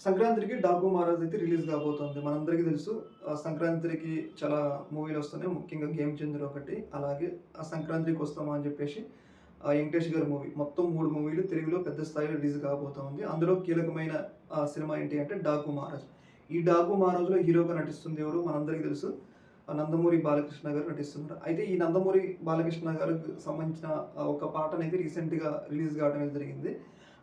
సంక్రాంతికి 'డాకు మహారాజ్' అయితే రిలీజ్ కాబోతోంది. మనందరికీ తెలుసు. సంక్రాంతికి చాలా మూవీలొస్తున్నాయి. ముఖ్యంగా 'గేమ్ చేంజర్' ఒకటి. అలాగే సంక్రాంతికి వస్తామా అని చెప్పేసి 'వెంకటేష్' గారి మూవీ. మొత్తం 3 మూవీలు తెలుగులో పెద్ద స్థాయిలో రిలీజ్ కాబోతోంది. అందులో కీలకమైన సినిమా ఏంటి అంటే 'డాకు మహారాజ్'. ఈ 'డాకు మహారాజ్‌లో' హీరోగా నటిస్తుంది ఎవరు మనందరికీ తెలుసు. నందమూరి బాలకృష్ణ గారు నటిస్తున్నారు. అయితే ఈ నందమూరి బాలకృష్ణ గారికి సంబంధించిన ఒక పాటనైతే రీసెంట్‌గా రిలీజ్ కావడం అయితే జరిగింది.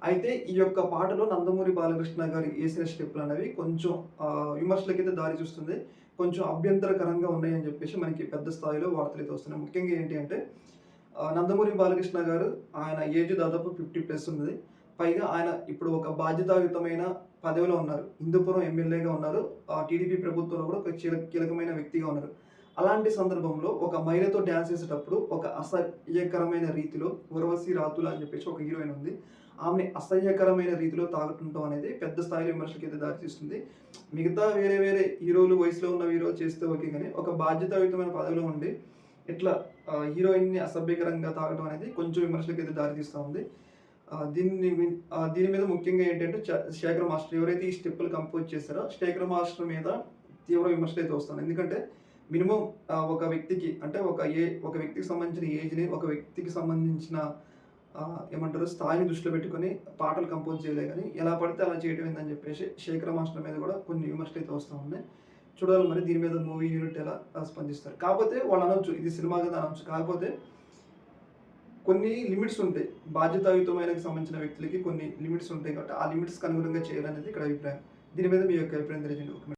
అయితే ఈ యొక్క పాటలో నందమూరి బాలకృష్ణ గారు ఏసిన స్టెప్పులనేవి కొంచెం విమర్శలకైతే దారి చూస్తుంది. కొంచెం అభ్యంతరకరంగా ఉన్నాయని చెప్పేసి మనకి పెద్ద స్థాయిలో వార్తలైతే వస్తున్నాయి. ముఖ్యంగా ఏంటి అంటే నందమూరి బాలకృష్ణ గారు ఆయన ఏజ్ దాదాపు 50+ ఉన్నది. పైగా ఆయన ఇప్పుడు ఒక బాధ్యతాయుతమైన పదవిలో ఉన్నారు. హిందూపురం ఎమ్మెల్యేగా ఉన్నారు. టీడీపీ ప్రభుత్వంలో కూడా ఒక కీలకమైన వ్యక్తిగా ఉన్నారు. అలాంటి సందర్భంలో ఒక మహిళతో డాన్స్ చేసేటప్పుడు ఒక అసహ్యకరమైన రీతిలో 'ఉర్వశి రాతుల' అని చెప్పేసి ఒక హీరోయిన్ ఉంది. ఆమెని అసహ్యకరమైన రీతిలో తాకటంతో అనేది పెద్ద స్థాయిలో విమర్శలకైతే దారితీస్తుంది. మిగతా వేరే వేరే హీరోలు వయసులో ఉన్న హీరోలు చేస్తే ఓకే గానీ, ఒక బాధ్యతాయుతమైన పదవిలో ఉండి ఇట్లా హీరోయిన్‌ని అసభ్యకరంగా తాకడం అనేది కొంచెం విమర్శలకైతే దారితీస్తా ఉంది. దీని మీద ముఖ్యంగా ఏంటంటే శేఖర్ మాస్టర్ ఎవరైతే ఈ స్టెప్పులు కంపోజ్ చేశారో, శేఖర్ మాస్టర్ మీద తీవ్ర విమర్శలైతే వస్తున్నాయి. ఎందుకంటే మినిమమ్ ఒక వ్యక్తికి అంటే ఒక వ్యక్తికి సంబంధించిన ఏజ్‌ని, ఒక వ్యక్తికి సంబంధించిన ఏమంటారు స్థాయిని దృష్టిలో పెట్టుకొని పాటలు కంపోజ్ చేయలే గానీ, ఎలా పడితే అలా చేయడం ఏందని చెప్పేసి శేఖర్ మాస్టర్ మీద కూడా కొన్ని విమర్శలైతే వస్తా ఉన్నాయి. చూడాలి మరి దీని మీద మూవీ యూనిట్ ఎలా స్పందిస్తారు. కాకపోతే వాళ్ళు అనొచ్చు ఇది సినిమా కదా అనొచ్చు. కాకపోతే కొన్ని లిమిట్స్ ఉంటాయి. బాధ్యతాయుతమైనకి సంబంధించిన వ్యక్తులకి కొన్ని లిమిట్స్ ఉంటాయి కాబట్టి, ఆ లిమిట్స్‌కి అనుగుణంగా చేయాలనేది ఇక్కడ అభిప్రాయం. దీని మీద మీ యొక్క అభిప్రాయం తెలియజేయండి.